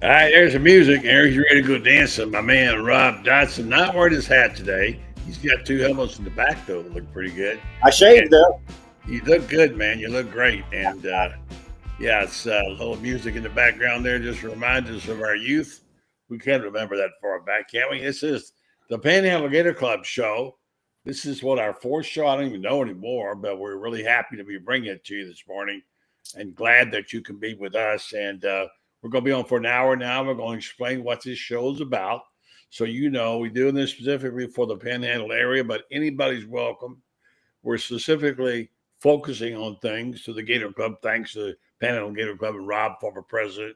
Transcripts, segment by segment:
All right, there's the music. Eric's ready to go dancing. My man Rob Dodson not wearing his hat today. He's got two helmets in the back though. That look pretty good. I shaved And though. you look good, man. You look great. And yeah, it's a little music in the background there. Just reminds us of our youth. We can't remember that far back, can we? This is the Panhandle Gator Club show. This is what our fourth show. I don't even know anymore, but we're really happy to be bringing it to you this morning, and glad that you can be with us. And we're going to be on for an hour now. We're going to explain what this show is about. So, we're doing this specifically for the Panhandle area, but anybody's welcome. We're specifically focusing on things to the Gator Club, thanks to Panhandle Gator Club and Rob, former president,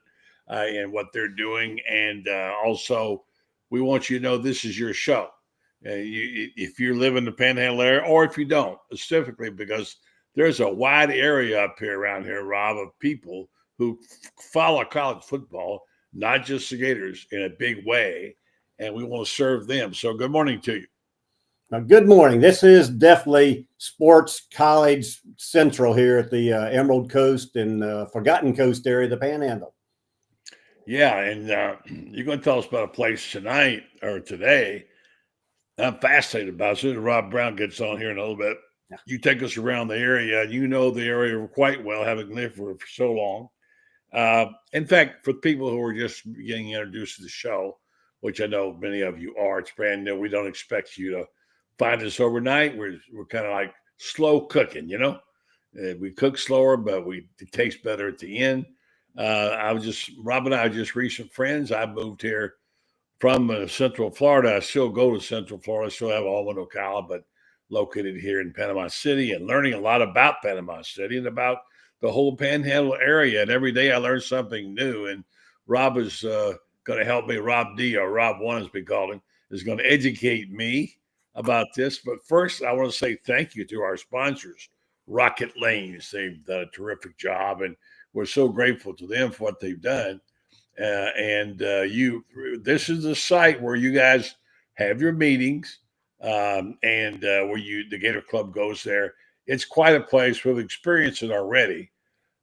and what they're doing. And also, we want you to know this is your show. If you live in the Panhandle area, or if you don't, specifically because there's a wide area up here around here, Rob, of people who follow college football, not just the Gators, in a big way, and we want to serve them. So, good morning to you. Good morning. This is definitely sports college central here at the Emerald Coast and Forgotten Coast area of the Panhandle. Yeah, and you're going to tell us about a place tonight or today. I'm fascinated about it. As soon as Rob Brown gets on here in a little bit, you take us around the area. You know the area quite well, having lived for so long. In fact, for people who are just getting introduced to the show, which I know many of you are, it's brand new. We don't expect you to find us overnight. We're kind of like slow cooking, we cook slower, but it tastes better at the end. Rob and I are just recent friends. I moved here from Central Florida. I still go to Central Florida. I still have a home in Ocala, but located here in Panama City, and learning a lot about Panama City and about the whole Panhandle area. And every day I learn something new. And Rob is going to help me. Rob D, or Rob 1 as we call him, is going to educate me about this. But first, I want to say thank you to our sponsors, Rocket Lanes. They've done a terrific job, and we're so grateful to them for what they've done. This is the site where you guys have your meetings, and where the Gator Club goes there. It's quite a place. We've experienced it already,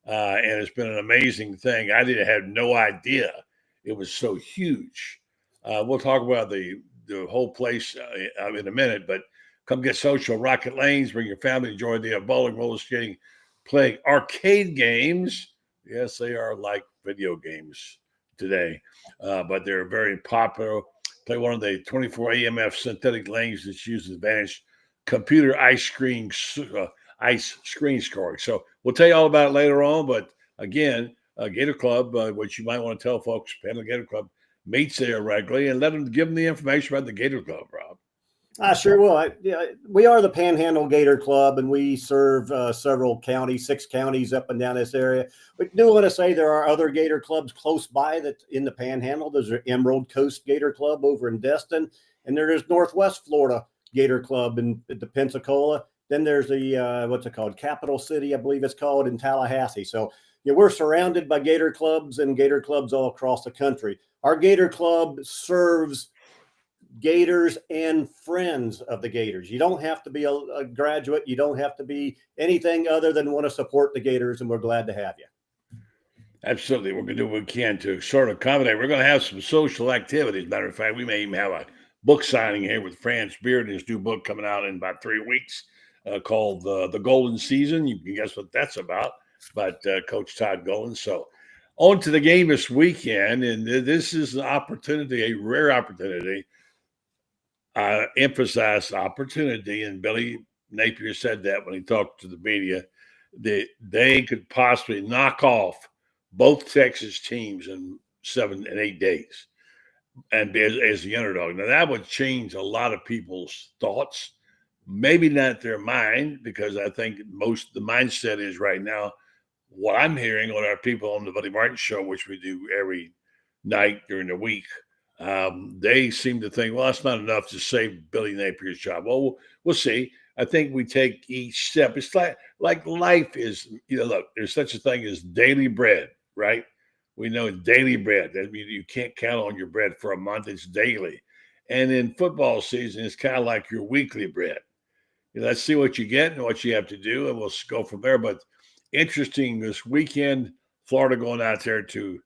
and it's been an amazing thing. I didn't have no idea it was so huge. We'll talk about the whole place in a minute, but come get social. Rocket Lanes, bring your family, enjoy the bowling, roller skating, playing arcade games. Yes, they are like video games today, but they're very popular. Play one of the 24 AMF synthetic lanes that uses advanced computer ice screen scoring. So we'll tell you all about it later on. But again, Gator Club, which you might want to tell folks, Panhandle Gator Club meets there regularly, and give them the information about the Gator Club, Rob. I sure will. We are the Panhandle Gator Club, and we serve several counties, 6 counties up and down this area. We do want to say there are other Gator clubs close by that in the Panhandle. There's an Emerald Coast Gator Club over in Destin, and there is Northwest Florida Gator Club in the Pensacola. Then there's the what's it called, Capital City, I believe it's called, in Tallahassee. So we're surrounded by Gator clubs and Gator clubs all across the country. Our Gator Club serves Gators and friends of the Gators. You don't have to be a graduate. You don't have to be anything other than want to support the Gators, and we're glad to have you. Absolutely. We're going to do what we can to sort of accommodate. We're going to have some social activities. Matter of fact, we may even have a book signing here with Franz Beard, his new book coming out in about 3 weeks called The Golden Season. You can guess what that's about, but Coach Todd Golden. So on to the game this weekend, and this is an opportunity, a rare opportunity. Emphasize opportunity, and Billy Napier said that when he talked to the media, that they could possibly knock off both Texas teams in 7 and 8 days and be as the underdog. Now, that would change a lot of people's thoughts, maybe not their mind, because I think the mindset is right now, what I'm hearing on our people on the Buddy Martin show, which we do every night during the week, they seem to think, well, that's not enough to save Billy Napier's job. Well, we'll see. I think we take each step. It's like life is, look, there's such a thing as daily bread, right? We know it's daily bread. That means you can't count on your bread for a month. It's daily. And in football season, it's kind of like your weekly bread. Let's see what you get and what you have to do, and we'll go from there. But interesting this weekend, Florida going out there to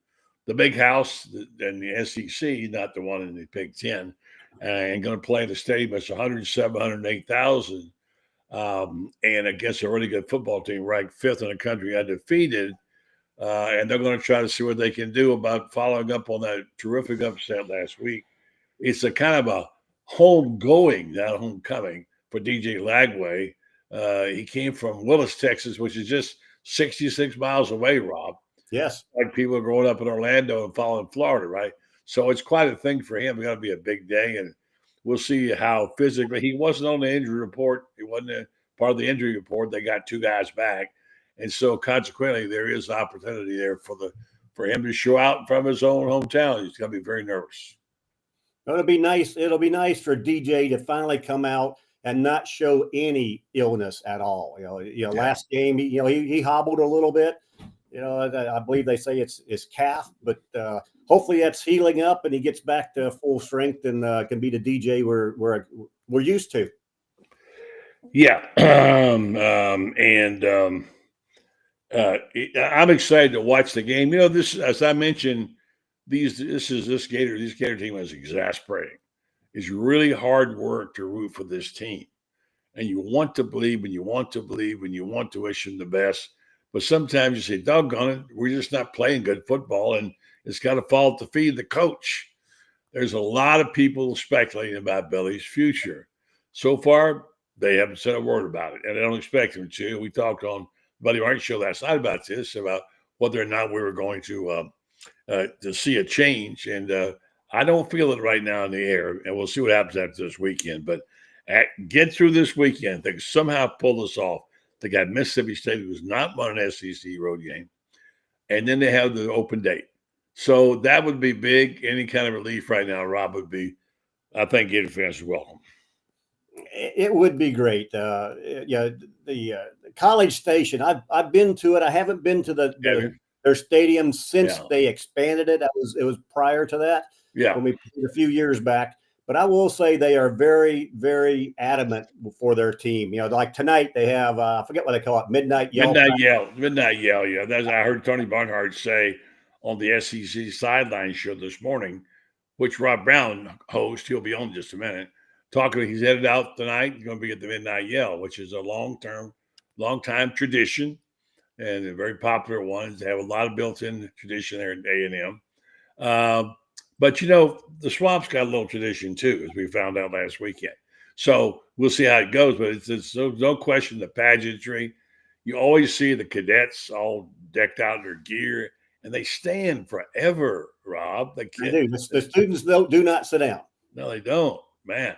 the big house in the SEC, not the one in the Big Ten, and going to play in the stadium. It's 107, 108,000. And against a really good football team, ranked fifth in the country, undefeated. And they're going to try to see what they can do about following up on that terrific upset last week. It's a kind of a homegoing, not homecoming, for DJ Lagway. He came from Willis, Texas, which is just 66 miles away, Rob. Yes. Like people growing up in Orlando and following Florida, right? So it's quite a thing for him. It's going to be a big day, and we'll see how physically. He wasn't on the injury report. He wasn't a part of the injury report. They got two guys back, and so consequently, there is opportunity there for him to show out from his own hometown. He's going to be very nervous. It'll be nice. It'll be nice for DJ to finally come out and not show any illness at all. Last game, he hobbled a little bit. I believe they say it's calf, but hopefully that's healing up and he gets back to full strength and can be the DJ we're used to. Yeah, I'm excited to watch the game. This, as I mentioned, this Gator team is exasperating. It's really hard work to root for this team, and you want to believe, and you want to believe, and you want to wish them the best. But sometimes you say, doggone it, we're just not playing good football, and it's got to fall at the feet of the coach. There's a lot of people speculating about Billy's future. So far, they haven't said a word about it, and I don't expect them to. We talked on Buddy Martin's show last night about this, about whether or not we were going to see a change, and I don't feel it right now in the air, and we'll see what happens after this weekend. But get through this weekend. They can somehow pull this off. They got Mississippi State, who's not won an SEC road game, and then they have the open date. So that would be big. Any kind of relief right now, Rob, would be, I think, Gator fans are welcome. It would be great. The College Station, I've been to it. I haven't been to their stadium since they expanded it. It was prior to that. Yeah, when we played a few years back. But I will say they are very, very adamant for their team. Like tonight they have I forget what they call it, midnight yell. Midnight yell. Yeah, I heard Tony Barnhart say on the SEC sideline show this morning, which Rob Brown hosts. He'll be on in just a minute. He's headed out tonight. He's going to be at the midnight yell, which is a long time tradition and a very popular one. They have a lot of built-in tradition there at A&M. But, the Swamp's got a little tradition, too, as we found out last weekend. So we'll see how it goes. But it's no question the pageantry. You always see the cadets all decked out in their gear, and they stand forever, Rob. They do. The students do not sit down. No, they don't. Man,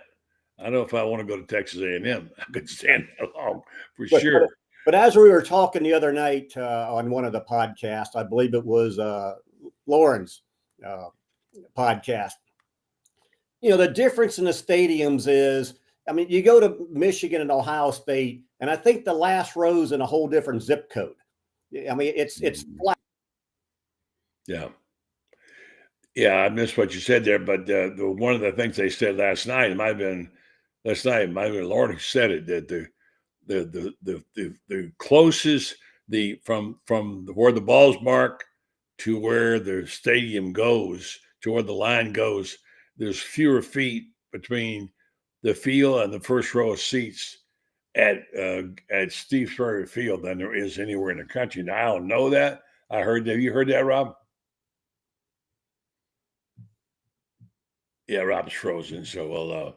I don't know if I want to go to Texas A&M. I could stand that long for sure. But as we were talking the other night on one of the podcasts, I believe it was Loren's podcast. The difference in the stadiums is, you go to Michigan and Ohio State, and I think the last row's in a whole different zip code. It's flat. Yeah. Yeah, I missed what you said there, but one of the things they said last night, it might have been Loren who said it, that the closest from where the ball's marked to where the stadium goes, to where the line goes, there's fewer feet between the field and the first row of seats at Steve Spurrier Field than there is anywhere in the country. Now, I don't know that. I heard that. Have you heard that, Rob? Yeah, Rob's frozen, so we'll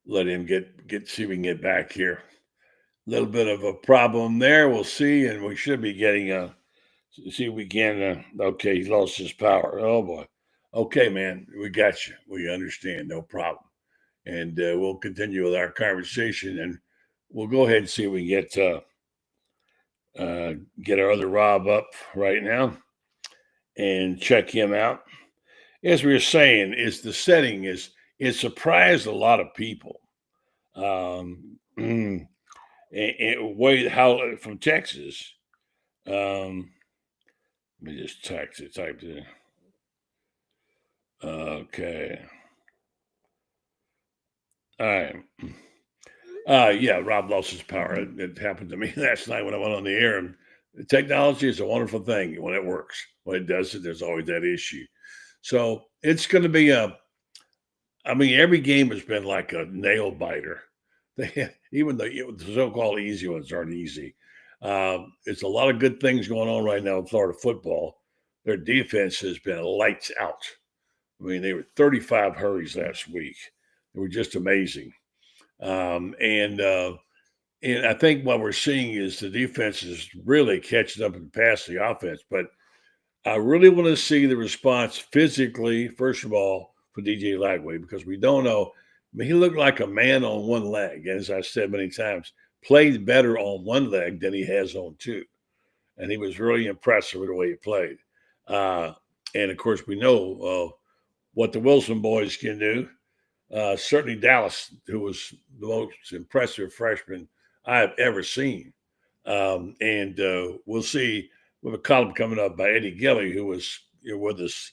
let him see if we can get back here. A little bit of a problem there. We'll see, and we should be getting see if we can. Okay, he lost his power. Oh boy. Okay, man, we got you. We understand, no problem. And we'll continue with our conversation, and we'll go ahead and see if we can get our other Rob up right now and check him out. As we were saying, the setting it surprised a lot of people. And from Texas. Let me just type it in. Okay. All right. Yeah, Rob lost his power. It happened to me last night when I went on the air, and Technology is a wonderful thing when it works. When it doesn't, there's always that issue. So it's going to be every game has been like a nail biter. Even the so-called easy ones aren't easy. It's a lot of good things going on right now in Florida football. Their defense has been lights out. I mean, they were 35 hurries last week. They were just amazing. And I think what we're seeing is the defense is really catching up and passing the offense. But I really want to see the response physically, first of all, for DJ Lagway, because we don't know. I mean, he looked like a man on one leg. As I said many times, played better on one leg than he has on two. And he was really impressive with the way he played. And, of course, we know what the Wilson boys can do. Certainly Dallas, who was the most impressive freshman I've ever seen. And we'll see. We have a column coming up by Eddie Gilley, who was with us,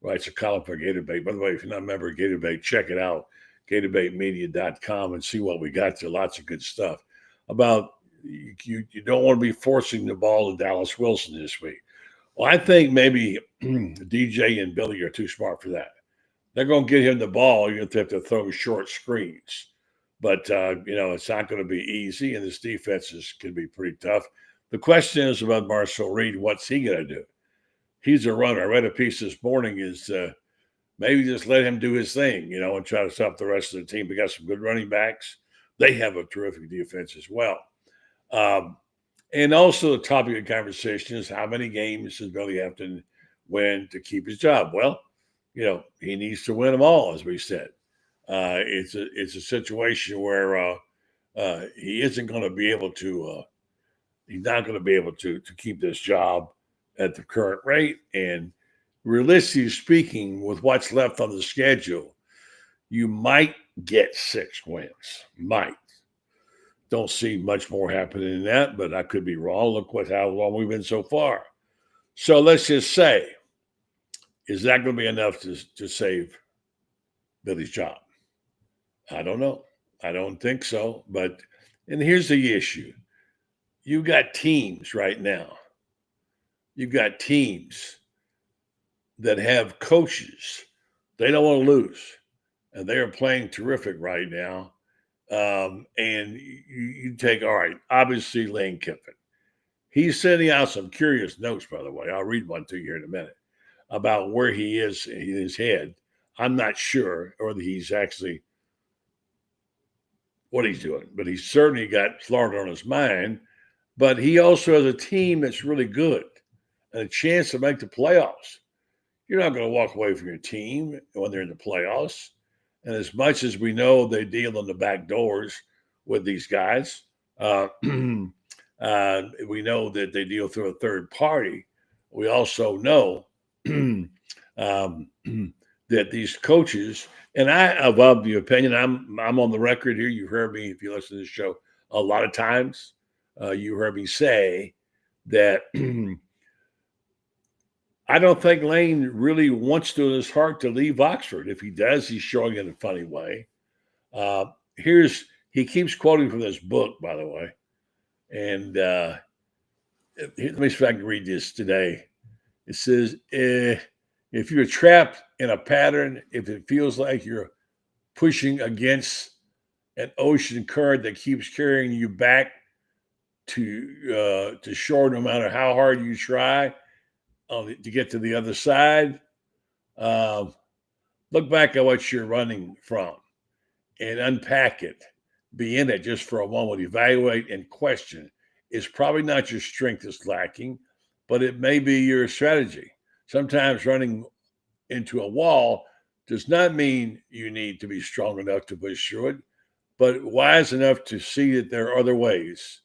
writes a column for Gator Bait. By the way, if you're not a member of Gator Bait, check it out, gatorbaitmedia.com, and see what we got there. Lots of good stuff about you don't want to be forcing the ball to Dallas Wilson this week. Well, I think maybe DJ and Billy are too smart for that. They're going to get him the ball. You're going to have to throw short screens. But, it's not going to be easy, and this defense can be pretty tough. The question is about Marcel Reed. What's he going to do? He's a runner. I read a piece this morning is maybe just let him do his thing, and try to stop the rest of the team. We got some good running backs. They have a terrific defense as well. And also the topic of conversation is how many games does Billy have to win to keep his job? Well, he needs to win them all, as we said. It's a situation where he isn't going to be able to. He's not going to be able to keep this job at the current rate. And realistically speaking, with what's left on the schedule, you might get 6 wins. Might. Don't see much more happening than that, but I could be wrong. Look how long we've been so far. So let's just say, is that going to be enough to save Billy's job? I don't know. I don't think so. And here's the issue. You've got teams right now. You've got teams that have coaches. They don't want to lose. And they are playing terrific right now. And you take, all right, obviously Lane Kiffin. He's sending out some curious notes, by the way. I'll read one to you here in a minute about where he is in his head. I'm not sure whether he's actually what he's doing, but he's certainly got Florida on his mind. But he also has a team that's really good and a chance to make the playoffs. You're not going to walk away from your team when they're in the playoffs. And as much as we know they deal on the back doors with these guys, we know that they deal through a third party. We also know that these coaches, and I am of the opinion, I'm on the record here. You've heard me, if you listen to this show, a lot of times. You heard me say that I don't think Lane really wants to in his heart to leave Oxford. If he does, he's showing it in a funny way. He keeps quoting from this book, by the way. And let me see if I can read this today. It says, if you're trapped in a pattern, if it feels like you're pushing against an ocean current that keeps carrying you back to shore, no matter how hard you try to get to the other side, look back at what you're running from and unpack it. Be in it just for a moment. Evaluate and question. It's probably not your strength that's lacking, but it may be your strategy. Sometimes running into a wall does not mean you need to be strong enough to push through it, but wise enough to see that there are other ways.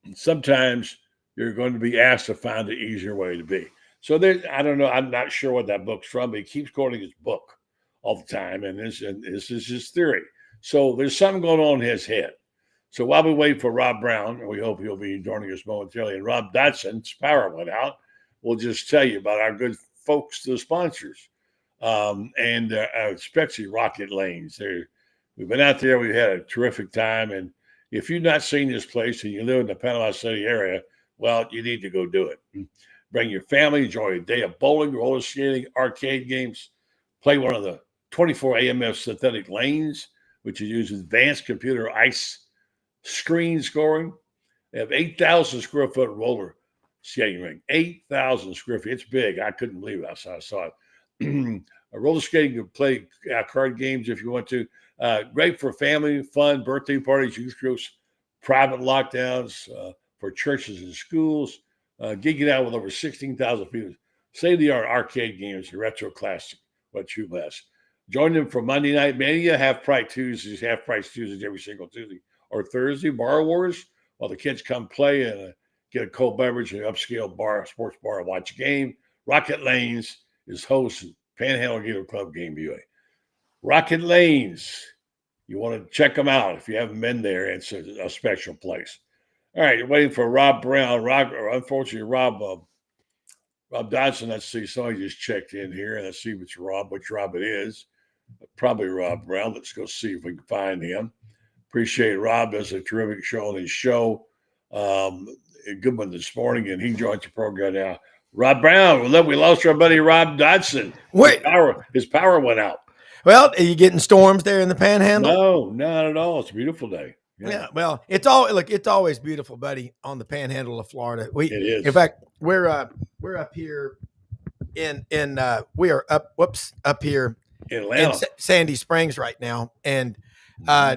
And sometimes you're going to be asked to find an easier way to be. So I don't know. I'm not sure what that book's from, but he keeps quoting his book all the time, and this is his theory. So there's something going on in his head. So while we wait for Rob Brown, and we hope he'll be joining us momentarily, and Rob Dotson's power went out, we'll just tell you about our good folks, the sponsors, and especially Rocket Lanes. We've been out there. We've had a terrific time. And if you've not seen this place and you live in the Panama City area, well, you need to go do it. Bring your family, enjoy a day of bowling, roller skating, arcade games, play one of the 24 AMF synthetic lanes, which uses advanced computer ice screen scoring. They have 8,000 square foot roller skating rink. 8,000 square feet. It's big. I couldn't believe it. I saw it. A roller skating, you can play card games if you want to. Great for family, fun, birthday parties, youth groups, private lockdowns for churches and schools. Geeking out with over 16,000 people. State-of-the-art arcade games, retro classic, what Troupe has. Join them for Monday Night Mania, half price Tuesdays every single Tuesday or Thursday. Bar Wars, while the kids come play and get a cold beverage and an upscale bar, sports bar, and watch a game. Rocket Lanes is host Panhandle Gator Club game viewing. Rocket Lanes, you want to check them out if you haven't been there. It's a special place. All right, you're waiting for Rob Brown. Unfortunately, Rob Dodson. Let's see. Somebody just checked in here, and let's see which Rob it is. Probably Rob Brown. Let's go see if we can find him. Appreciate Rob. Does a terrific show on his show. A good one this morning, and he joins the program now. Rob Brown. We lost our buddy Rob Dodson. Wait, his power went out. Well, are you getting storms there in the Panhandle? No, not at all. It's a beautiful day. Yeah, well, it's always beautiful, buddy, on the Panhandle of Florida. It is. In fact, we're up here we are up here in Atlanta, in Sandy Springs right now, and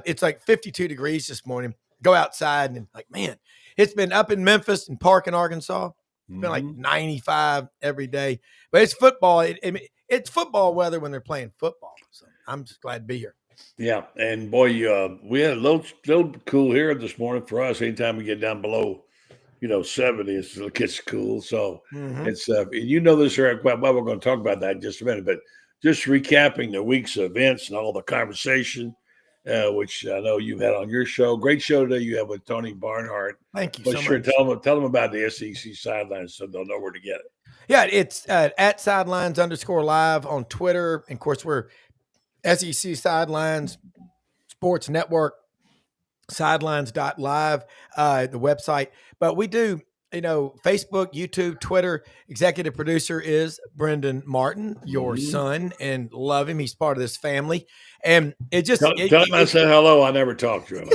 it's like 52 degrees this morning. Go outside and like, man, it's been up in Memphis and Park in Arkansas. It's been like 95 every day, but it's football. It's football weather when they're playing football. So I'm just glad to be here. Yeah, and boy, we had a little cool here this morning for us. Anytime we get down below, 70, it gets cool. So it's this, Eric. Well, we're going to talk about that in just a minute. But just recapping the week's events and all the conversation, which I know you've had on your show. Great show today you have with Tony Barnhart. Thank you so much. Tell them about the SEC sidelines so they'll know where to get it. Yeah, it's at @sidelines_live on Twitter. And of course, we're SEC Sidelines Sports Network, sidelines.live, the website. But we do, Facebook, YouTube, Twitter. Executive producer is Brendan Martin, your son, and love him. He's part of this family. And it just tell him I said hello. I never talked to him.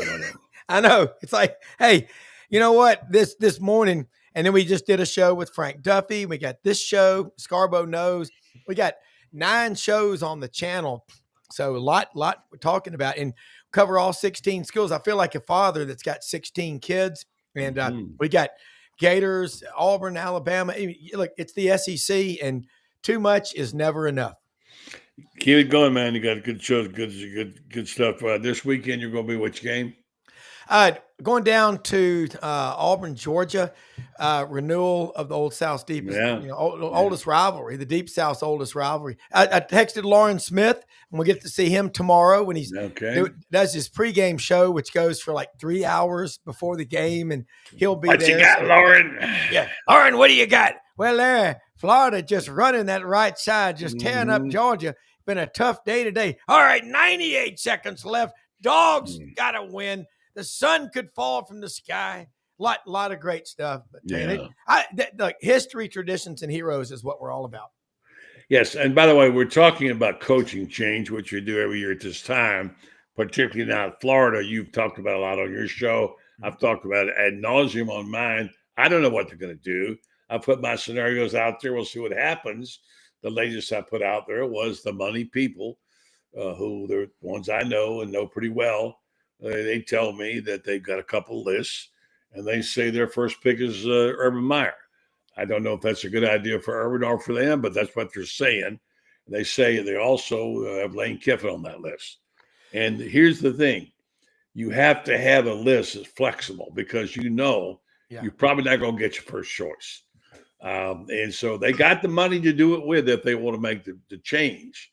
I know. It's like, hey, you know what? This morning, and then we just did a show with Frank Duffy. We got this show, Scarborough Knows. We got 9 shows on the channel. So a lot we're talking about, and cover all 16 schools. I feel like a father that's got 16 kids, and we got Gators, Auburn, Alabama. Look, it's the SEC, and too much is never enough. Keep it going, man. You got good shows, good stuff. This weekend, you're going to be which game? Going down to Auburn, Georgia, renewal of the Old South's deepest, oldest rivalry, the Deep South's oldest rivalry. I texted Loren Smith, and we'll get to see him tomorrow when he's does his pregame show, which goes for like 3 hours before the game, and he'll be there. What you got, Loren? Yeah, Loren, what do you got? Well, Florida just running that right side, just tearing up Georgia. Been a tough day today. All right, 98 seconds left. Dogs got to win. The sun could fall from the sky. Lot of great stuff. But man, history, traditions, and heroes is what we're all about. Yes, and by the way, we're talking about coaching change, which we do every year at this time, particularly now in Florida. You've talked about a lot on your show. I've talked about it ad nauseum on mine. I don't know what they're going to do. I put my scenarios out there. We'll see what happens. The latest I put out there was the money people, who they're ones I know and know pretty well. They tell me that they've got a couple lists, and they say their first pick is Urban Meyer. I don't know if that's a good idea for Urban or for them, but that's what they're saying. They say they also have Lane Kiffin on that list. And here's the thing. You have to have a list that's flexible because you're probably not going to get your first choice. And so they got the money to do it with if they want to make the change.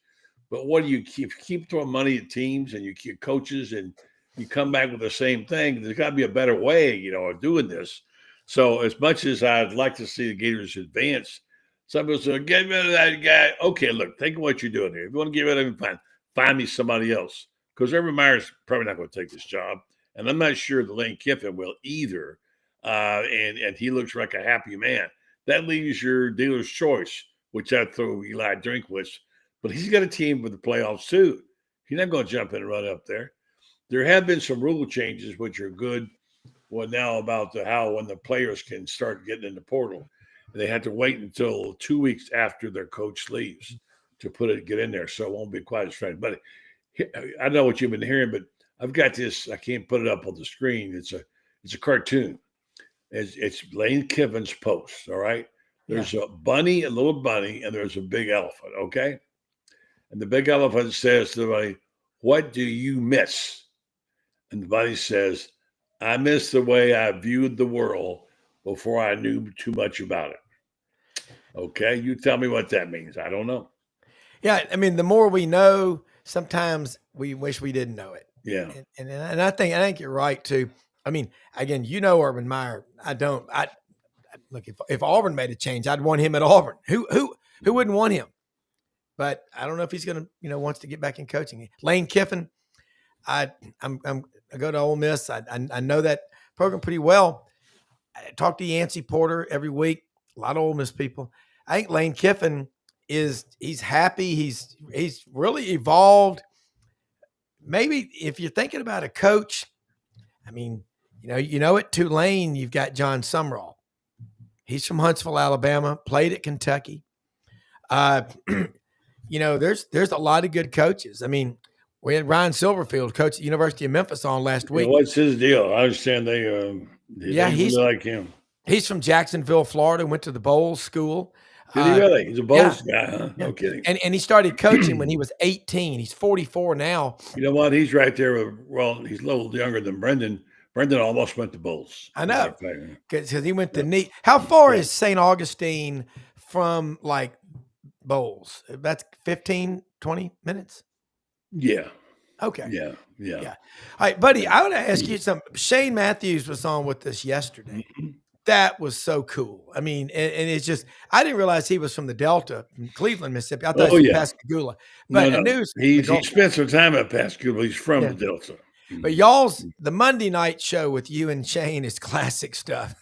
But what do you keep throwing money at teams and you keep coaches and you come back with the same thing? There's got to be a better way, of doing this. So as much as I'd like to see the Gators advance, some people say, get rid of that guy. Okay, look, think of what you're doing here. If you want to get rid of him, find me somebody else. Because Urban Meyer's probably not going to take this job. And I'm not sure that Lane Kiffin will either. and he looks like a happy man. That leaves your dealer's choice, which I'd throw Eli Drinkwitz. But he's got a team for the playoffs too. He's not going to jump in and run up there. There have been some rule changes, which are good. Well, now about how when the players can start getting in the portal, they had to wait until 2 weeks after their coach leaves to get in there, so it won't be quite as strange. But I know what you've been hearing, but I've got this. I can't put it up on the screen. It's a cartoon. It's Lane Kiffin's post. All right. There's a little bunny, and there's a big elephant. Okay. And the big elephant says to the bunny, "What do you miss?" And the bunny says, "I miss the way I viewed the world before I knew too much about it." Okay. You tell me what that means. I don't know. Yeah. I mean, the more we know, sometimes we wish we didn't know it. Yeah. And I think you're right too. I mean, again, Urban Meyer. I don't. Look, if Auburn made a change, I'd want him at Auburn. Who wouldn't want him? But I don't know if he's going to, wants to get back in coaching. Lane Kiffin, I go to Ole Miss. I know that program pretty well. I talk to Yancey Porter every week. A lot of Ole Miss people. I think Lane Kiffin he's happy. He's really evolved. Maybe if you're thinking about a coach, I mean, at Tulane, you've got John Sumrall. He's from Huntsville, Alabama, played at Kentucky. There's a lot of good coaches. I mean, we had Ryan Silverfield, coach at the University of Memphis, on last week. What's his deal? I understand they he's really like him. He's from Jacksonville, Florida, went to the Bowles School. Did he really? He's a Bowles guy, huh? No kidding. And he started coaching when he was 18. He's 44 now. You know what? He's right there he's a little younger than Brendan. Brendan almost went to Bowles. I know. Because he went to Neat. How far is St. Augustine from Bowles? That's 15, 20 minutes? Yeah. Okay. Yeah. All right, buddy, I want to ask you something. Shane Matthews was on with us yesterday. That was so cool. I mean, and it's just, I didn't realize he was from the Delta, from Cleveland, Mississippi. I thought he was from Pascagoula. But no. He spent some time at Pascagoula. He's from the Delta. But the Monday night show with you and Shane is classic stuff.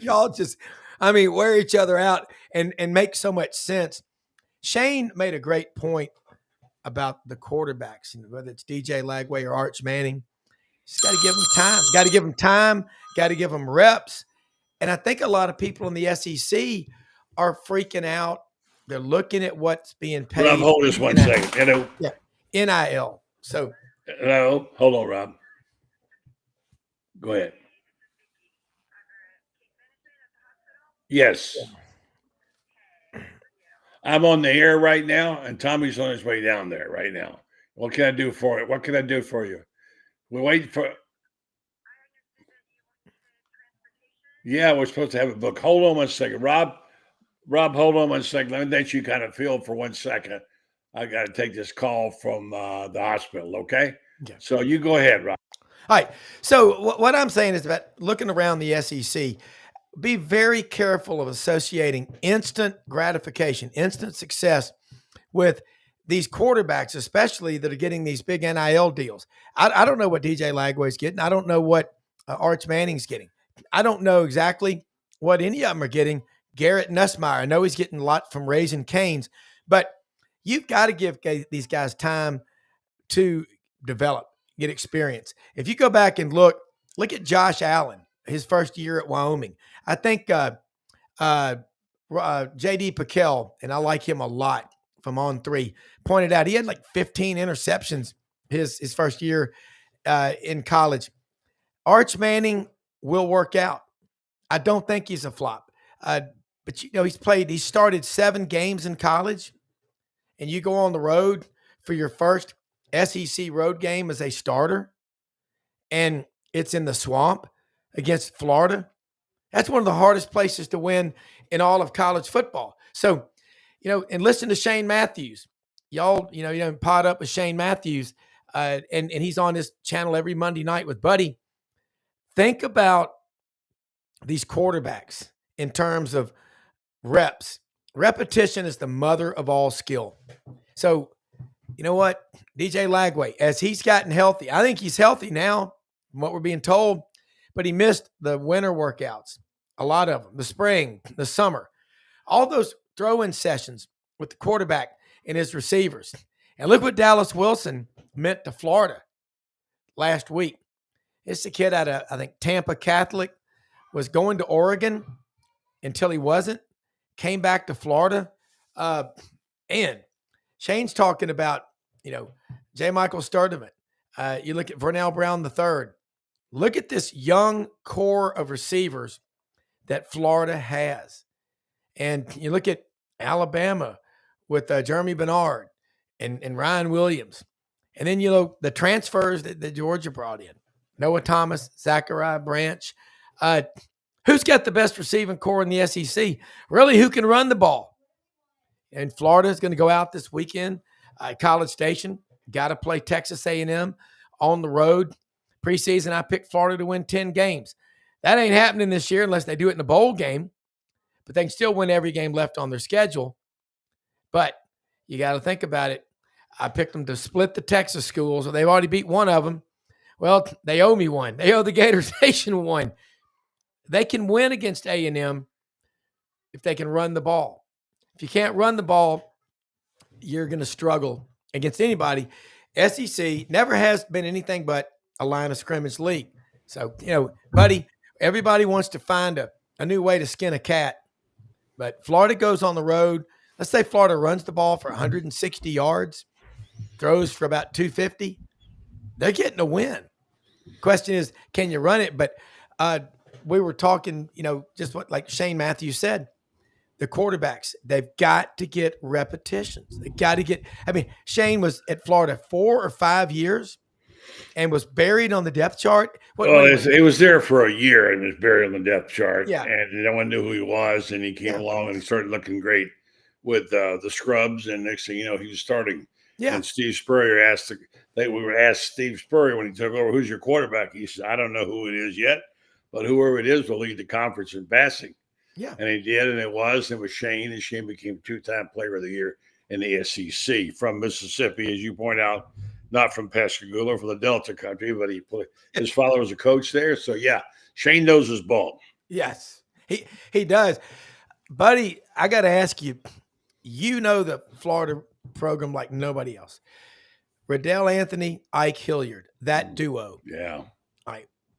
Y'all just, wear each other out and make so much sense. Shane made a great point about the quarterbacks, whether it's DJ Lagway or Arch Manning. Just got to give them time. Got to give them time. Got to give them reps. And I think a lot of people in the SEC are freaking out. They're looking at what's being paid. Rob, hold this one second. NIL. So. No, hold on, Rob. Go ahead. Yes. I'm on the air right now, and Tommy's on his way down there right now. What can I do for you? What can I do for you? We're waiting for. Yeah, we're supposed to have a book. Hold on one second. Rob, hold on one second. Let me let you kind of feel for 1 second. I got to take this call from the hospital, okay? So you go ahead, Rob. All right. So what I'm saying is about looking around the SEC, be very careful of associating instant gratification, instant success with these quarterbacks, especially that are getting these big NIL deals. I don't know what DJ Lagway's getting. I don't know what Arch Manning's getting. I don't know exactly what any of them are getting. Garrett Nussmeier, I know he's getting a lot from Raising Cane's, but you've got to give these guys time to develop, get experience. If you go back and look at Josh Allen, his first year at Wyoming. I think J.D. Piquel, and I like him a lot from On3, pointed out he had 15 interceptions his first year in college. Arch Manning will work out. I don't think he's a flop. But he started 7 games in college, and you go on the road for your first SEC road game as a starter, and it's in the swamp against Florida. That's one of the hardest places to win in all of college football. So, and listen to Shane Matthews. Y'all, pot up with Shane Matthews, and he's on this channel every Monday night with Buddy. Think about these quarterbacks in terms of reps. Repetition is the mother of all skill. So, you know what? DJ Lagway, as he's gotten healthy, I think he's healthy now, from what we're being told, but he missed the winter workouts, a lot of them, the spring, the summer, all those throw-in sessions with the quarterback and his receivers. And look what Dallas Wilson meant to Florida last week. It's a kid out of, I think, Tampa Catholic, was going to Oregon until he wasn't, came back to Florida. And Shane's talking about, J. Michael Sturdivant. You look at Vernell Brown III. Look at this young core of receivers that Florida has. And you look at Alabama with Jeremy Bernard and Ryan Williams. And then, the transfers that Georgia brought in. Noah Thomas, Zachariah Branch. Who's got the best receiving core in the SEC? Really, who can run the ball? And Florida is going to go out this weekend. College Station, got to play Texas A&M on the road. Preseason, I picked Florida to win 10 games. That ain't happening this year unless they do it in a bowl game. But they can still win every game left on their schedule. But you got to think about it. I picked them to split the Texas schools. They've already beat one of them. Well, they owe me one. They owe the Gators Nation one. They can win against A&M if they can run the ball. If you can't run the ball, you're going to struggle against anybody. SEC never has been anything but a line of scrimmage league. So, buddy, everybody wants to find a new way to skin a cat. But Florida goes on the road. Let's say Florida runs the ball for 160 yards, throws for about 250. They're getting a win. Question is, can you run it? But we were talking, just what like Shane Matthews said, the quarterbacks, they've got to get repetitions. They got to get, Shane was at Florida 4 or 5 years and was buried on the depth chart. It was there for a year and was buried on the depth chart. Yeah. And no one knew who he was. And he came along and he started looking great with the scrubs. And next thing you know, he was starting. Yeah. And Steve Spurrier asked Steve Spurrier when he took over, who's your quarterback? He said, I don't know who it is yet, but whoever it is will lead the conference in passing. Yeah. And he did, and it was Shane, and Shane became 2-time player of the year in the SEC from Mississippi, as you point out, not from Pascagoula, from the Delta country, but his father was a coach there. So, yeah, Shane knows his ball. Yes, he does. Buddy, I got to ask you, the Florida program like nobody else. Riddell Anthony, Ike Hilliard, that duo. Yeah.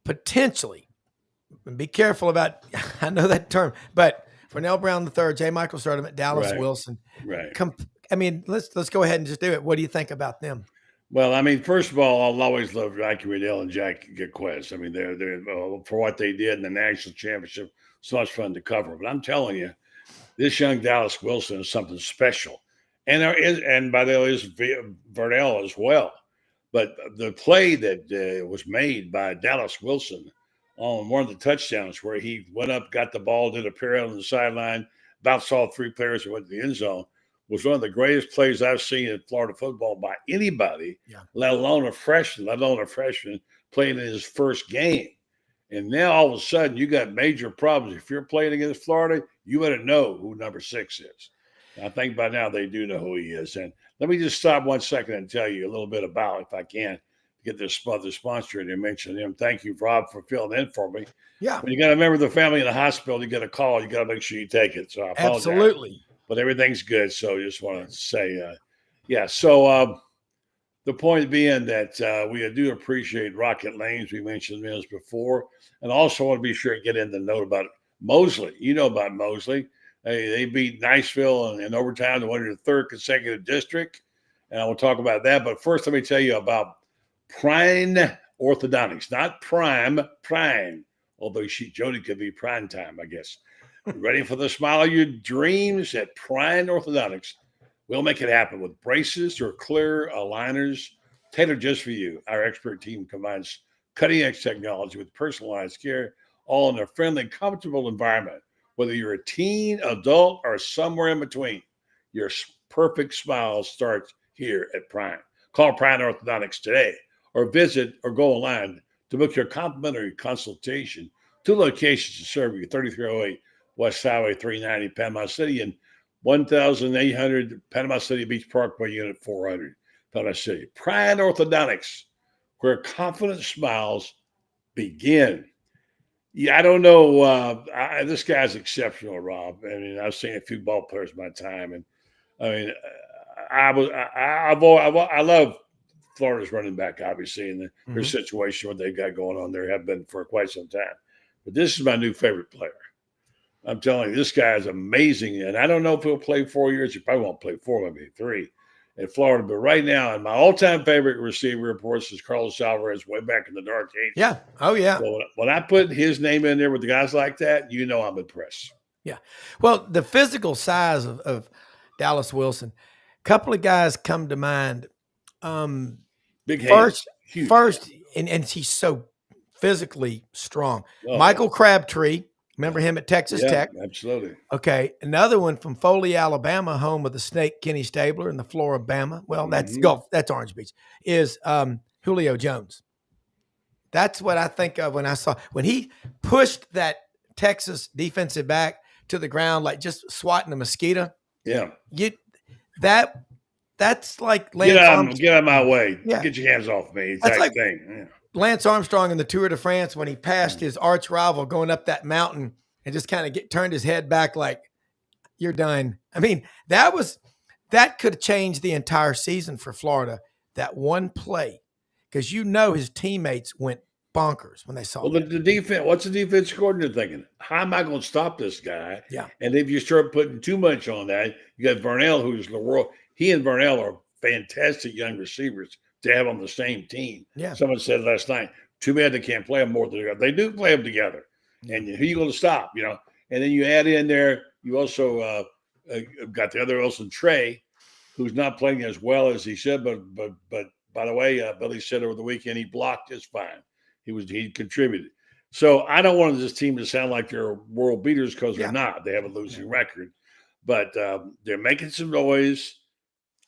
Potentially, be careful about, I know that term, but Vernell Brown III, J. Michael Sturdivant, Dallas Wilson. Right. Let's go ahead and just do it. What do you think about them? Well, first of all, I'll always love Ike Riddell and Jack Quest. They're for what they did in the national championship, so much fun to cover. But I'm telling you, this young Dallas Wilson is something special. And by the way, there's Vernell as well. But the play that was made by Dallas Wilson on one of the touchdowns where he went up, got the ball, did a parallel on the sideline, bounced all three players and went to the end zone, was one of the greatest plays I've seen in Florida football by anybody, let alone a freshman playing in his first game. And now all of a sudden you got major problems. If you're playing against Florida, you better know who number 6 is. And I think by now they do know who he is. And let me just stop 1 second and tell you a little bit about, if I can, get this sponsor and mention him. Thank you, Rob, for filling in for me. Yeah. When you got a member of the family in the hospital, you get a call, you got to make sure you take it. So I apologize. Absolutely. But everything's good. So I just want to say, So the point being that we do appreciate Rocket Lanes. We mentioned this before. And also want to be sure to get in the note about Mosley. You know about Mosley. They beat Niceville in overtime to win their 3rd consecutive district. And I will talk about that. But first, let me tell you about Prime Orthodontics. Not Prime. Although Jody could be prime time, I guess. Ready for the smile of your dreams at Prime Orthodontics? We'll make it happen with braces or clear aligners tailored just for you. Our expert team combines cutting-edge technology with personalized care, all in a friendly, comfortable environment. Whether you're a teen, adult, or somewhere in between, your perfect smile starts here at Prime. Call Prime Orthodontics today or visit or go online to book your complimentary consultation. 2 locations to serve you, 3308 West Highway 390, Panama City, and 1800 Panama City Beach Parkway, Unit 400, Panama City. Prime Orthodontics, where confident smiles begin. Yeah, I don't know. This guy's exceptional, Rob. I mean, I've seen a few ball players in my time, and I mean, I love Florida's running back, obviously, and their Mhm. situation, what they've got going on there, have been for quite some time. But this is my new favorite player. I'm telling you, this guy is amazing, and I don't know if he'll play 4 years. He probably won't play four, maybe three at Florida. But right now, and my all-time favorite receiver, of course, is Carlos Alvarez, way back in the dark ages. Yeah. Oh, yeah. So when I put his name in there with the guys like that, you know I'm impressed. Yeah. Well, the physical size of Dallas Wilson, a couple of guys come to mind. Big hands, First, huge. and he's so physically strong. Oh, Michael Crabtree, remember him at Texas yeah, Tech? absolutely. Okay, another one from Foley, Alabama, home of the Snake Kenny Stabler and the Floribama. Well, that's Gulf, that's Orange Beach. Is Julio Jones. That's what I think of when he pushed that Texas defensive back to the ground like just swatting a mosquito. Yeah. That's like Get Lance out Armstrong. of my way. Yeah. Get your hands off me. That's Type like thing. Yeah. Lance Armstrong in the Tour de France when he passed his arch rival going up that mountain and just kind of turned his head back like, you're done. I mean, that could change the entire season for Florida, that one play, because his teammates went bonkers when they saw Well, that. the defense, what's the defense coordinator thinking? How am I going to stop this guy? Yeah. And if you start putting too much on that, you got Vernell, who's the world. He and Vernell are fantastic young receivers to have on the same team. Yeah. Someone said last night, too bad they can't play them more together. They do play them together. And who you going to stop, And then you add in there, you also got the other Wilson, Trey, who's not playing as well as he should. But by the way, Billy said over the weekend he blocked just fine. He contributed. So I don't want this team to sound like they're world beaters because they're not. They have a losing record. But they're making some noise.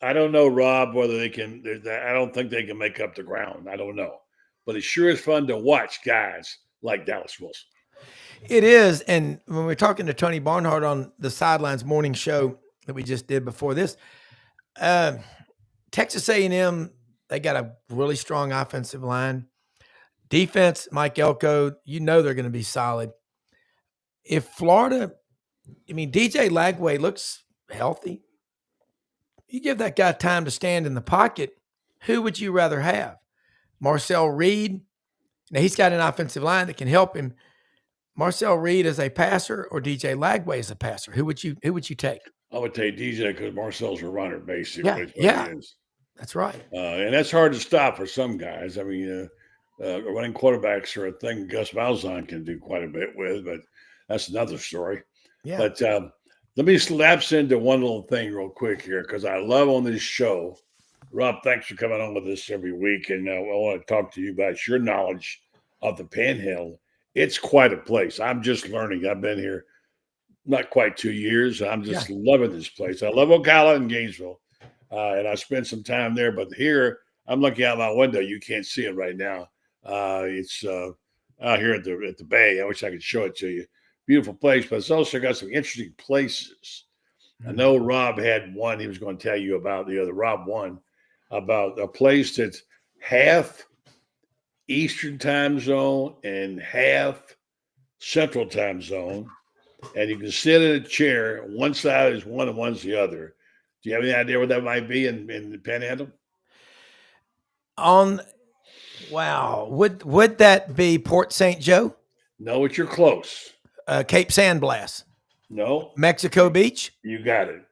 I don't know, Rob, whether they can. I don't think they can make up the ground. I don't know. But it sure is fun to watch guys like Dallas Wilson. It is. And when we're talking to Tony Barnhart on the Sidelines morning show that we just did before this, Texas A&M, they got a really strong offensive line. Defense, Mike Elko, they're going to be solid. If Florida, DJ Lagway looks healthy. You give that guy time to stand in the pocket, who would you rather have? Marcel Reed? Now, he's got an offensive line that can help him. Marcel Reed as a passer or DJ Lagway as a passer? Who would you take? I would take DJ because Marcel's a runner, basically. Yeah. That's right. And that's hard to stop for some guys. I mean, running quarterbacks are a thing Gus Malzahn can do quite a bit with, but that's another story. Yeah. But let me lapse into one little thing real quick here because I love on this show. Rob, thanks for coming on with us every week. And I want to talk to you about your knowledge of the Panhandle. It's quite a place. I'm just learning. I've been here not quite 2 years. I'm just loving this place. I love Ocala and Gainesville, and I spent some time there. But here, I'm looking out my window. You can't see it right now. It's out here at the bay. I wish I could show it to you. Beautiful place, but it's also got some interesting places. I know Rob had one he was going to tell you about, the other Rob one, about a place that's half Eastern time zone and half Central time zone. And you can sit in a chair. One side is one and one's the other. Do you have any idea what that might be in the Panhandle? Wow. Would that be Port St. Joe? No, but you're close. Cape Sandblast. No. Mexico Beach? You got it.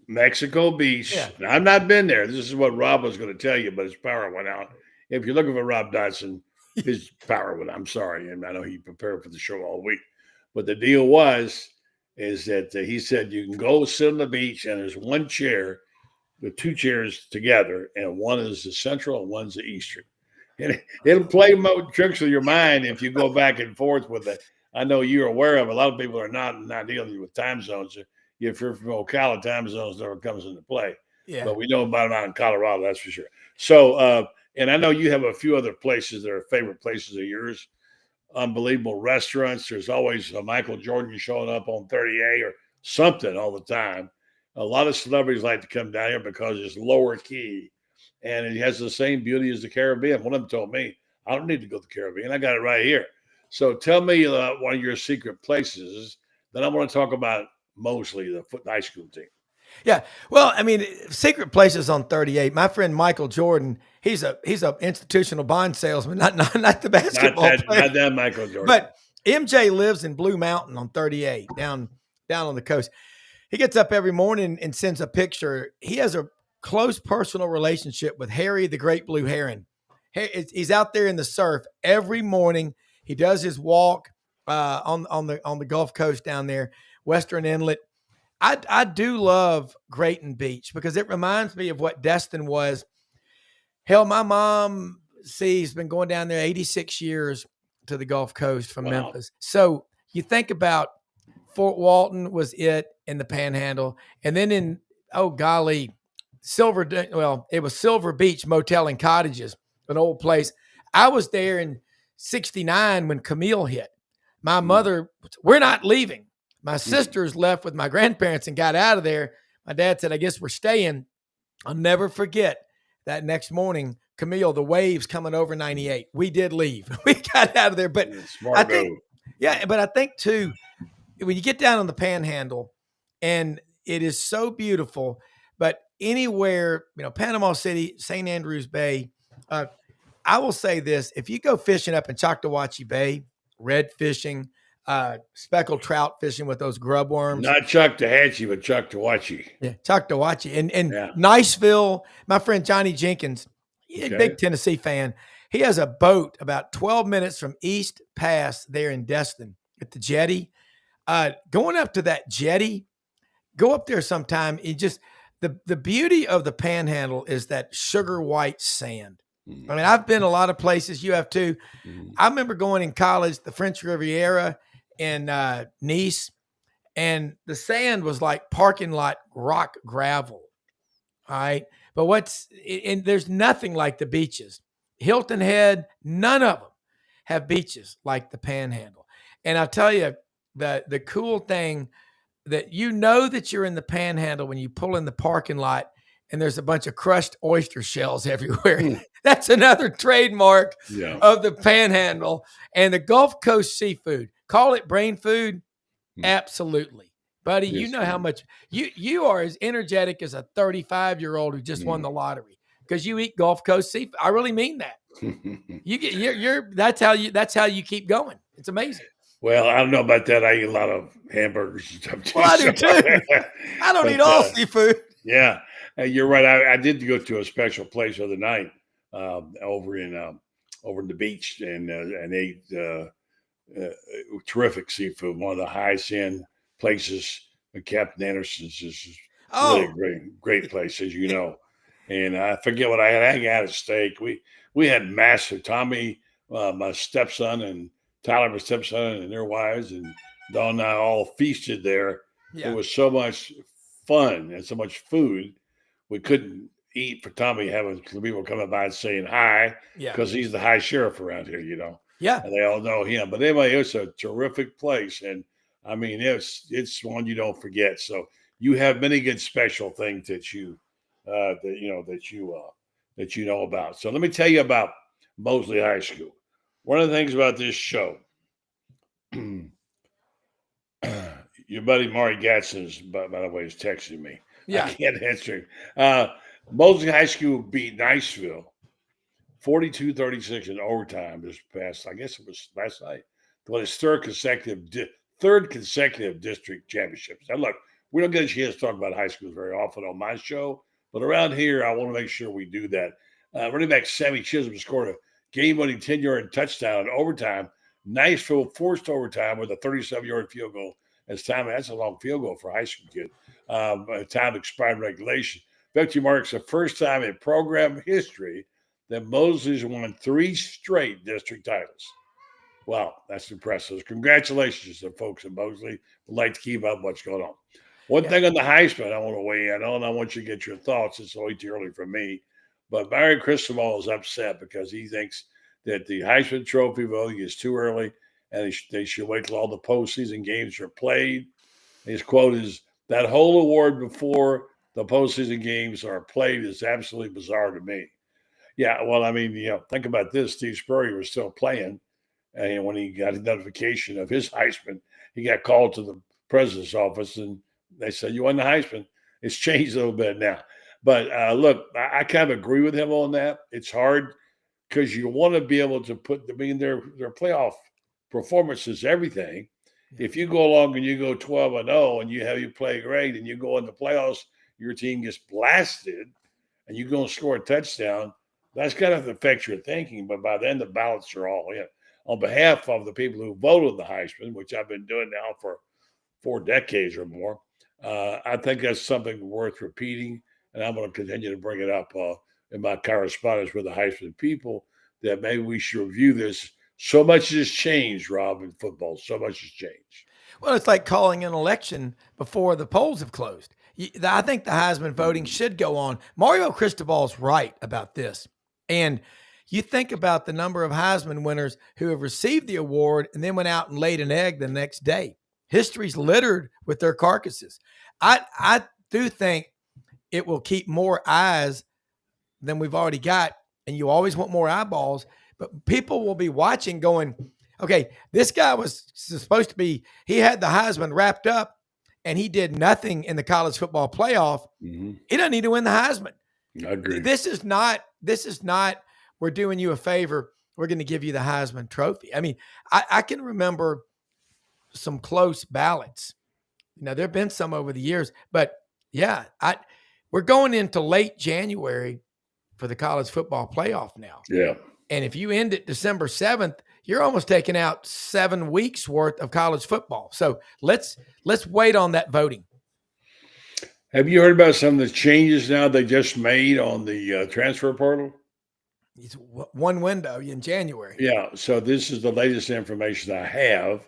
Mexico Beach. Yeah. Now, I've not been there. This is what Rob was going to tell you, but his power went out. If you're looking for Rob Dodson, his power went out. I'm sorry. And I know he prepared for the show all week. But the deal is that he said you can go sit on the beach and there's one chair with two chairs together, and one is the Central and one's the Eastern. And it'll play tricks with your mind if you go back and forth with it. I know you're aware of a lot of people are not dealing with time zones. If you're from Ocala, time zones never comes into play. Yeah. But we know about it out in Colorado, that's for sure. So, and I know you have a few other places that are favorite places of yours. Unbelievable restaurants. There's always Michael Jordan showing up on 30A or something all the time. A lot of celebrities like to come down here because it's lower key. And it has the same beauty as the Caribbean. One of them told me, I don't need to go to the Caribbean. I got it right here. So tell me one of your secret places. Then I want to talk about Mosley, the high school team. Yeah. Well, I mean, secret places on 38. My friend Michael Jordan, he's a institutional bond salesman, not the basketball player. Not that Michael Jordan. But MJ lives in Blue Mountain on 38, down on the coast. He gets up every morning and sends a picture. He has a close personal relationship with Harry the Great Blue Heron. He's out there in the surf every morning. He does his walk on the Gulf Coast down there, Western Inlet. I do love Grayton Beach because it reminds me of what Destin was. Hell, my mom, has been going down there 86 years to the Gulf Coast from Memphis. So you think about Fort Walton was it in the Panhandle. And then it was Silver Beach Motel and Cottages, an old place. I was there in 69 when Camille hit. My mother, we're not leaving. My sisters left with my grandparents and got out of there. My dad said, I guess we're staying. I'll never forget that next morning, Camille, the waves coming over 98. We did leave. We got out of there. But I think too, when you get down on the Panhandle, and it is so beautiful, but anywhere, Panama City, St. Andrews Bay, I will say this, if you go fishing up in Choctawhatchee Bay, red fishing, speckled trout fishing with those grub worms. Not Choctawhatchee, but Choctawhatchee. Yeah, Choctawhatchee. And Niceville, my friend Johnny Jenkins, he's a big Tennessee fan. He has a boat about 12 minutes from East Pass there in Destin at the jetty. Going up to that jetty, go up there sometime. It just the beauty of the Panhandle is that sugar white sand. I mean, I've been a lot of places. You have too. I remember going in college, the French Riviera in Nice, and the sand was like parking lot rock gravel. All right. But there's nothing like the beaches. Hilton Head, none of them have beaches like the Panhandle. And I'll tell you, the cool thing that that you're in the Panhandle when you pull in the parking lot and there's a bunch of crushed oyster shells everywhere. That's another trademark of the Panhandle. And the Gulf Coast seafood, call it brain food. Absolutely. Buddy, you know how much you are as energetic as a 35-year-old who just won the lottery because you eat Gulf Coast seafood. I really mean that. That's how you keep going. It's amazing. Well, I don't know about that. I eat a lot of hamburgers and stuff too. Well, I do too. I don't eat all seafood. Yeah, you're right. I did go to a special place the other night over in the beach and ate terrific seafood. One of the highest end places. Captain Anderson's is really great place, as you know. And I forget what I had. I had a steak. We had massive. Tommy, my stepson, and Tyler, my stepson, and their wives, and Dawn and I all feasted there. Yeah. It was so much fun and so much food. We couldn't eat for Tommy having people coming by and saying hi because he's the high sheriff around here, Yeah. And they all know him. But anyway, it was a terrific place. And I mean, it's one you don't forget. So you have many good special things that you know about. So let me tell you about Mosley High School. One of the things about this show, your buddy Maury Gadsden's, by the way, is texting me. Yeah. I can't answer him. Mosley High School beat Niceville 42-36 in overtime this past, I guess it was last night. Well, its third consecutive district championships. Now, look, we don't get a chance to talk about high schools very often on my show, but around here, I want to make sure we do that. Running back Sammy Chisholm scored a game-winning 10-yard touchdown in overtime. Niceville forced overtime with a 37-yard field goal. That's a long field goal for a high school kid. Time expired regulation. Victory marks the first time in program history that Mosley's won 3 straight district titles. Wow, that's impressive. Congratulations to folks in Mosley. Would like to keep up what's going on. One thing on the Heisman I want to weigh in on, I want you to get your thoughts. It's way too early for me. But Barry Cristobal is upset because he thinks that the Heisman Trophy voting is too early and they should wait till all the postseason games are played. His quote is, that whole award before the postseason games are played is absolutely bizarre to me. Yeah, well, I mean, think about this. Steve Spurrier was still playing. And when he got a notification of his Heisman, he got called to the president's office, and they said, "You won the Heisman." It's changed a little bit now. But look, I kind of agree with him on that. It's hard because you want to be able to put them in their playoff performances, everything. If you go along and you go 12-0 and you play great and you go in the playoffs, your team gets blasted and you go and score a touchdown, that's going to affect your thinking. But by then, the ballots are all in. On behalf of the people who voted the Heisman, which I've been doing now for 4 decades or more, I think that's something worth repeating. And I'm going to continue to bring it up in my correspondence with the Heisman people, that maybe we should review this. So much has changed, Rob, in football. So much has changed. Well, it's like calling an election before the polls have closed. I think the Heisman voting should go on. Mario Cristobal's right about this. And you think about the number of Heisman winners who have received the award and then went out and laid an egg the next day. History's littered with their carcasses. I do think it will keep more eyes than we've already got, and you always want more eyeballs, but people will be watching going, okay, this guy was supposed to be, he had the Heisman wrapped up, and he did nothing in the college football playoff. Mm-hmm. He doesn't need to win the Heisman. I agree. This is not, we're doing you a favor. We're going to give you the Heisman Trophy. I mean, I can remember some close ballots. You know, there have been some over the years, but yeah, we're going into late January for the college football playoff now. Yeah. And if you end it December 7th, you're almost taking out 7 weeks worth of college football. So let's wait on that voting. Have you heard about some of the changes now they just made on the transfer portal? It's one window in January. Yeah. So this is the latest information I have.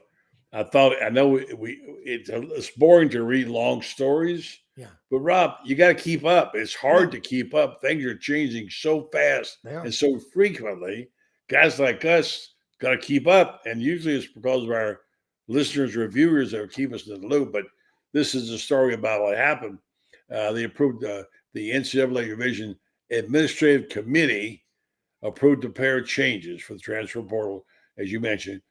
I know it's boring to read long stories. Yeah. But Rob, you got to keep up. It's hard to keep up. Things are changing so fast and so frequently. Guys like us got to keep up. And usually it's because of our listeners or viewers that keep us in the loop. But this is a story about what happened. They approved the NCAA Division Administrative Committee approved a pair of changes for the transfer portal, as you mentioned,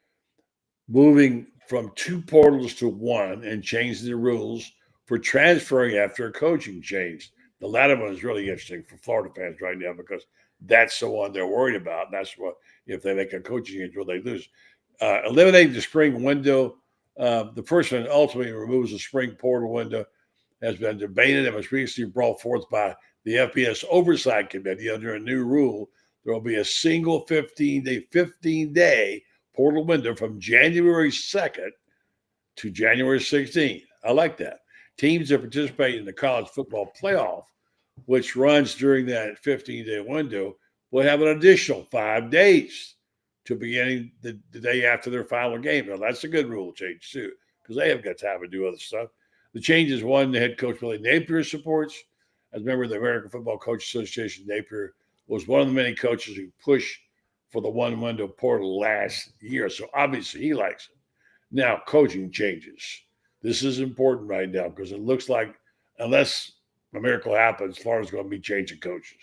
moving from 2 portals to 1 and changing the rules for transferring after a coaching change. The latter one is really interesting for Florida fans right now because that's the one they're worried about. That's what, if they make a coaching change, will they lose? Eliminating the spring window. The first one ultimately removes the spring portal window, has been debated and was recently brought forth by the FBS Oversight Committee under a new rule. There will be a single 15-day portal window from January 2nd to January 16th. I like that. Teams that participate in the college football playoff, which runs during that 15-day window, will have an additional 5 days to beginning the day after their final game. Now, that's a good rule change, too, because they haven't got time to do other stuff. The change is one the head coach, Billy Napier, supports. As a member of the American Football Coaches Association, Napier was one of the many coaches who pushed for the one-window portal last year. So, obviously, he likes it. Now, coaching changes. This is important right now because it looks like, unless a miracle happens, Florida's going to be changing coaches.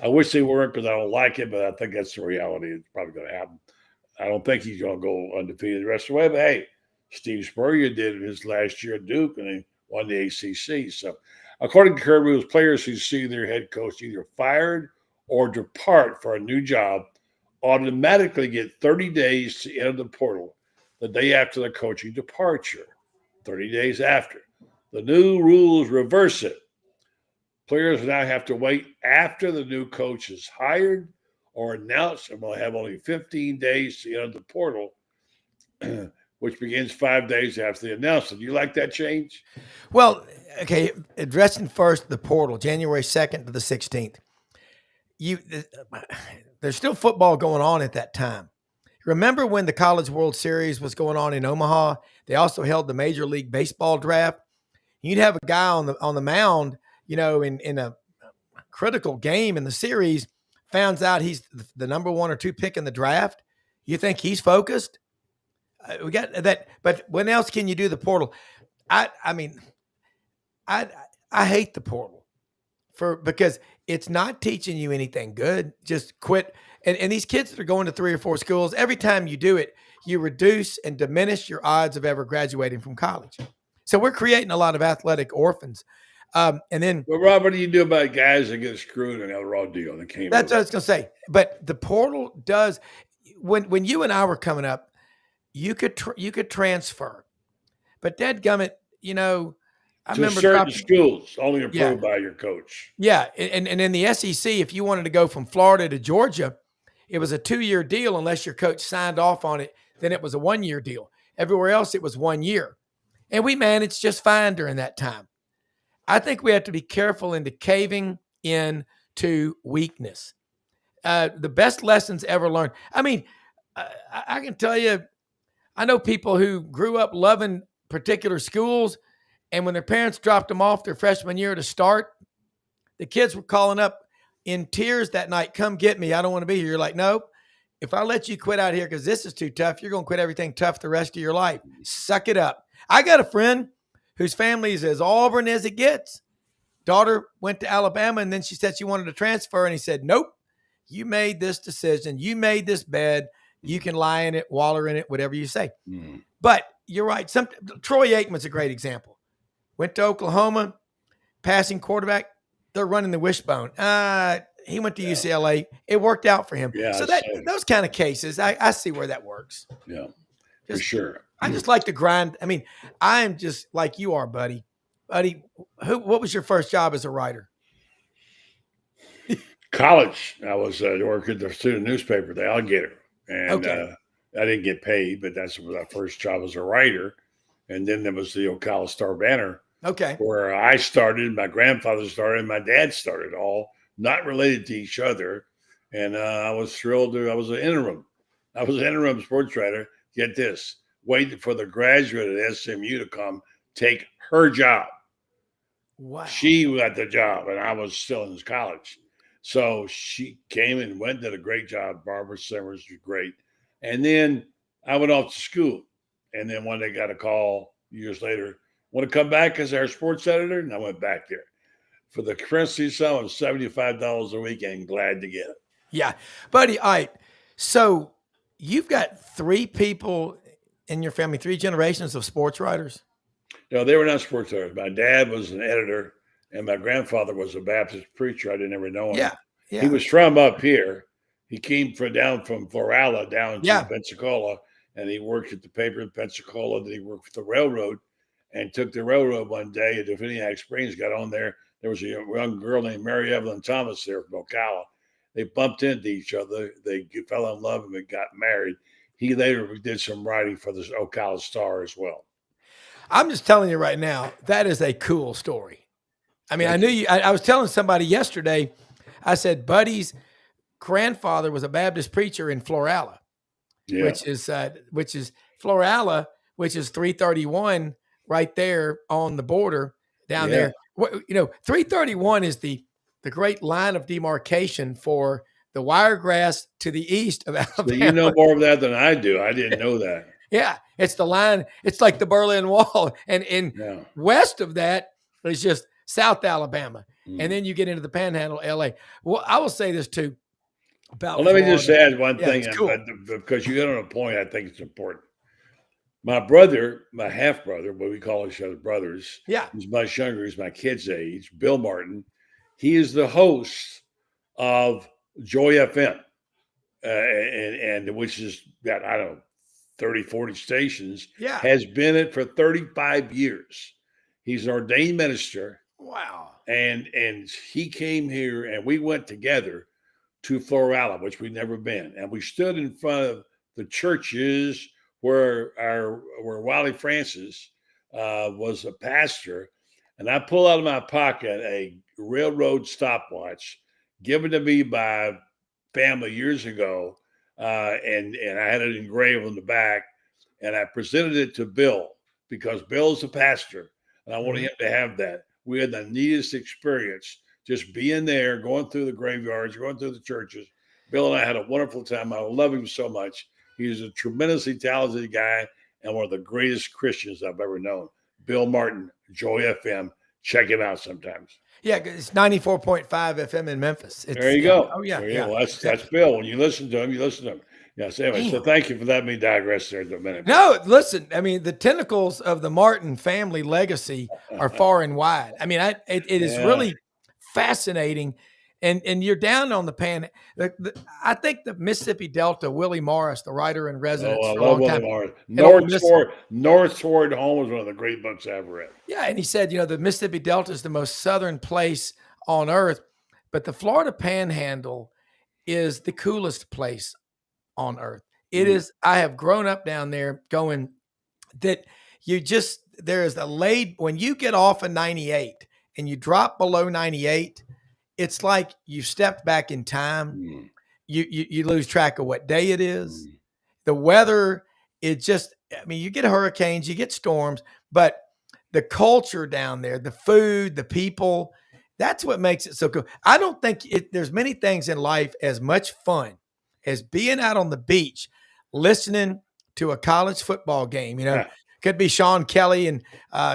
I wish they weren't because I don't like it, but I think that's the reality. It's probably going to happen. I don't think he's going to go undefeated the rest of the way, but hey, Steve Spurrier did it his last year at Duke, and he won the ACC. So, according to current rules, players who see their head coach either fired or depart for a new job automatically get 30 days to enter the portal the day after the coaching departure, 30 days after. The new rules reverse it. Players now have to wait after the new coach is hired or announced and will have only 15 days to enter the portal, which begins 5 days after the announcement. Do you like that change? Well, okay, addressing first the portal, January 2nd to the 16th. There's still football going on at that time. Remember when the College World Series was going on in Omaha? They also held the Major League Baseball draft. You'd have a guy on the mound, you know, in a critical game in the series, finds out he's the number 1 or 2 pick in the draft. You think he's focused? We got that, but when else can you do the portal? I mean, I hate the portal because it's not teaching you anything good. Just quit. And these kids that are going to 3 or 4 schools, every time you do it, you reduce and diminish your odds of ever graduating from college. So we're creating a lot of athletic orphans. And then Well, Rob, what do you do about guys that get screwed and have a raw deal and can't that's move? what I was going to say. But the portal does, when you and I were coming up, you could transfer. But dadgummit, I To remember certain schools, only Yeah. approved by your coach. Yeah, and in the SEC, if you wanted to go from Florida to Georgia, it was a 2-year deal unless your coach signed off on it. Then it was a 1-year deal. Everywhere else, it was 1 year. And we managed just fine during that time. I think we have to be careful into caving into weakness. The best lessons ever learned. I mean, I can tell you, I know people who grew up loving particular schools, and when their parents dropped them off their freshman year to start, the kids were calling up in tears that night, "Come get me. I don't want to be here." You're like, "No, if I let you quit out here because this is too tough, you're going to quit everything tough the rest of your life. Suck it up." I got a friend whose family is as Auburn as it gets. Daughter went to Alabama, and then she said she wanted to transfer, and he said, "Nope, you made this decision. You made this bed. You can lie in it, waller in it, whatever you say." Mm. But you're right. Troy Aikman's a great example. Went to Oklahoma, passing quarterback. They're running the wishbone. He went to UCLA. It worked out for him. Yeah, So same. those kind of cases, I see where that works. Yeah, for sure. I just like to grind. I mean, I am just like you are, buddy. Buddy, what was your first job as a writer? College, I was working at the student newspaper, the Alligator, and Okay. I didn't get paid, but that's my first job as a writer. And then there was the Ocala Star Banner, Okay. where I started, my grandfather started, and my dad started, all not related to each other. And I was thrilled. I was an interim. I was an interim sports writer. Get this, waiting for the graduate at SMU to come take her job. Wow. She got the job, and I was still in college. So she came and went, did a great job. Barbara Simmers was great. And then I went off to school. And then one day got a call years later, "Want to come back as our sports editor?" And I went back there for the princely sum of $75 a week, and glad to get it. Yeah. Buddy, all right. So you've got 3 people in your family, 3 generations of sports writers? No, they were not sports editors. My dad was an editor, and my grandfather was a Baptist preacher. I didn't ever know him. Yeah. Yeah. He was from up here. He came down from Florala down to Yeah. Pensacola, and he worked at the paper in Pensacola. Then he worked for the railroad and took the railroad one day at Definiak Springs, got on there. There was a young girl named Mary Evelyn Thomas there from Ocala. They bumped into each other. They fell in love and got married. He later did some writing for the Ocala Star as well. I'm just telling you right now, that is a cool story. I mean, I knew you. I was telling somebody yesterday, I said, Buddy's grandfather was a Baptist preacher in Florala, Yeah. which is Florala, which is 331 right there on the border down there. 331 is the great line of demarcation for the Wiregrass to the east of Alabama. So you know more of that than I do. I didn't know that. Yeah, it's the line. It's like the Berlin Wall. And west of that is just South Alabama. And then you get into the Panhandle, LA. Well, I will say this too about let me just Florida. add one thing, it's cool. because you hit on a point I think it's important. My brother, my half brother, what we call each other brothers, he's much younger, he's my kid's age, Bill Martin. He is the host of Joy FM, and which is got, I don't know, 30, 40 stations, has been it for 35 years. He's an ordained minister. Wow. And he came here, and we went together to Florala, which we'd never been. And we stood in front of the churches where Wally Francis was a pastor. And I pull out of my pocket a railroad stopwatch given to me by family years ago. And I had it engraved on the back, and I presented it to Bill because Bill's a pastor, and I wanted him to have that. We had the neatest experience just being there, going through the graveyards, going through the churches. Bill and I had a wonderful time. I love him so much. He's a tremendously talented guy and one of the greatest Christians I've ever known. Bill Martin, Joy FM. Check him out sometimes. Yeah, it's 94.5 FM in Memphis. There you go. Oh, yeah. Well, that's Bill. When you listen to him, Yes. Anyway, so Damn. thank you for letting me digress there a minute. No, listen. I mean, the tentacles of the Martin family legacy are far and wide. I mean, it is Yeah. really fascinating. And you're down on the pan. I think the Mississippi Delta, Willie Morris, the writer in Oh, residence I for a love long Willie time. Morris. at Ole Miss. North Toward Home was one of the great books I ever read. Yeah, and he said, the Mississippi Delta is the most southern place on earth, but the Florida Panhandle is the coolest place on earth. It is. I have grown up down there going that there is when you get off of 98 and you drop below 98, it's like you stepped back in time. Mm. You lose track of what day it is. Mm. The weather, you get hurricanes, you get storms, but the culture down there, the food, the people, that's what makes it so cool. I don't think there's many things in life as much fun as being out on the beach, listening to a college football game. Could be Sean Kelly and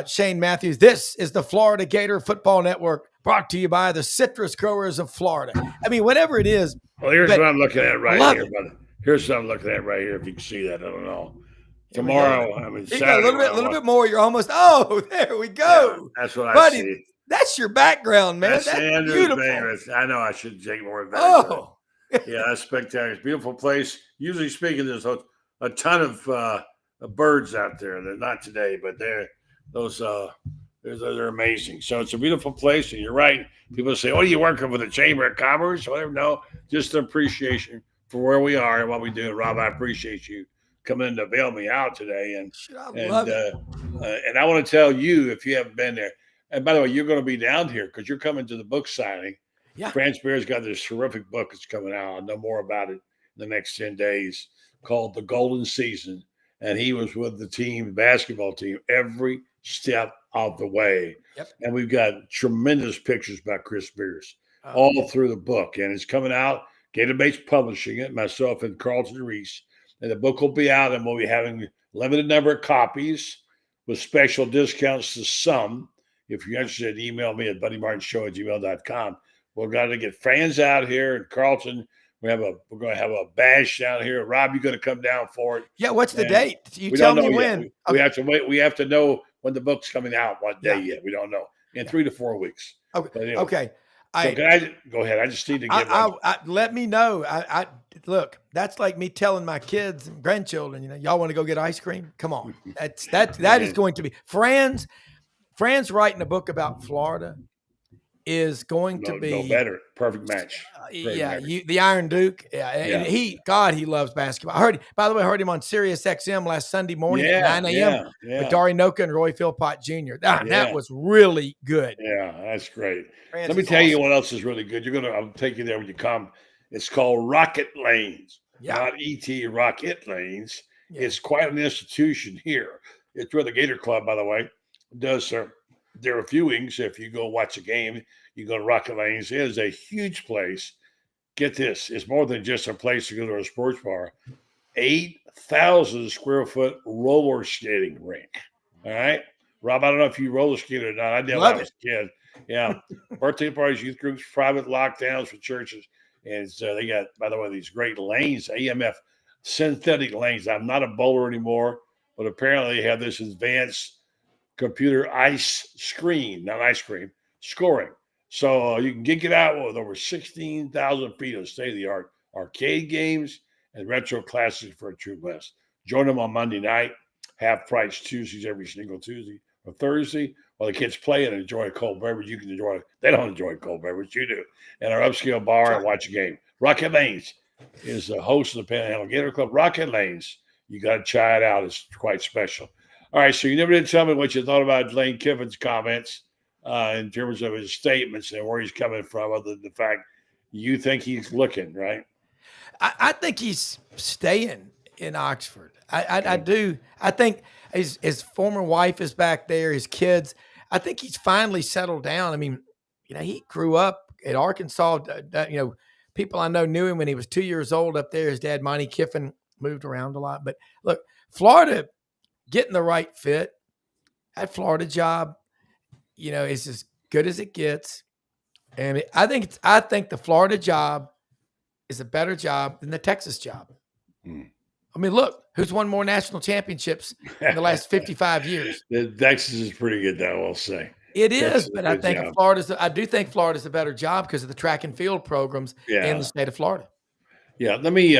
Shane Matthews. This is the Florida Gator Football Network, brought to you by the citrus growers of Florida. I mean, whatever it is. Well, here's what I'm looking at right here, it. brother. Here's what I'm looking at right here. If you can see that, I don't know. Tomorrow, Saturday. A little bit more. You're almost. Oh, there we go. Yeah, that's what Buddy, I see. That's your background, man. That's beautiful. I know I should take more advantage. Oh, yeah, that's spectacular. It's a beautiful place. Usually speaking, there's a ton of birds out there. They're not today, but they're amazing. So it's a beautiful place, and you're right. People say, "Oh, you working for the Chamber of Commerce?" Whatever. No, just an appreciation for where we are and what we do. Rob, I appreciate you coming in to bail me out today, and I want to tell you, if you haven't been there. And by the way, you're going to be down here because you're coming to the book signing. Yeah. Franz Beer's got this terrific book that's coming out. I'll know more about it in the next 10 days, called The Golden Season. And he was with the basketball team, every step of the way. Yep. And we've got tremendous pictures by Chris Beers all through the book. And it's coming out. Gator Bates publishing it, myself and Carlton Reese. And the book will be out, and we'll be having limited number of copies with special discounts to some. If you're interested, email me at buddymartinshow@gmail.com. We're going to get Franz out here in Carlton. We're going to have a bash down here. Rob, you're going to come down for it. Yeah, what's the date? You tell me when. We have to wait. We have to know when the book's coming out. What day yet? We don't know. In 3 to 4 weeks. Okay. Anyway, okay. So can I go ahead? I just need to get. Let me know. Look. That's like me telling my kids and grandchildren. Y'all want to go get ice cream? Come on. That is going to be Franz writing a book about Florida is going to be no better. Perfect match. The Iron Duke. Yeah. And he loves basketball. I heard him on Sirius XM last Sunday morning at 9 a.m. with Dari Noka and Roy Philpott Jr. That was really good. Yeah, that's great. Let me tell you what else is really good. I'll take you there when you come. It's called Rocket Lanes, not ET Rocket Lanes. Yeah. It's quite an institution here. It's where the Gator Club, by the way, does their viewings. If you go watch a game, you go to Rocket Lanes. It is a huge place. Get this. It's more than just a place to go to a sports bar. 8,000 square foot roller skating rink. All right. Rob, I don't know if you roller skated or not. I did when I was a kid. Yeah. Birthday parties, youth groups, private lockdowns for churches. And so they got, by the way, these great lanes, AMF synthetic lanes. I'm not a bowler anymore, but apparently they have this advanced computer ice screen, not ice cream, scoring. So you can geek it out with over 16,000 feet of state-of-the-art arcade games and retro classics for a true blast. Join them on Monday night, half price Tuesdays, every single Tuesday or Thursday. While the kids play and enjoy a cold beverage, you can enjoy it. They don't enjoy a cold beverage, you do. And our upscale bar and watch a game. Rocket Lanes is the host of the Panhandle Gator Club. Rocket Lanes, you got to try it out. It's quite special. All right, so you never did tell me what you thought about Lane Kiffin's comments in terms of his statements and where he's coming from, other than the fact you think he's looking, right? I think he's staying in Oxford. I do. I think his former wife is back there, his kids. I think he's finally settled down. I mean, he grew up at Arkansas. People I know knew him when he was 2 years old up there. His dad, Monty Kiffin, moved around a lot. But look, Florida getting the right fit. That Florida job, is as good as it gets. And I think the Florida job is a better job than the Texas job. Hmm. I mean, look, who's won more national championships in the last 55 years? Texas is pretty good, though, I'll say. It Texas is, did but a I good think job. I do think Florida's a better job because of the track and field programs in the Yeah. state of Florida. Yeah. Let me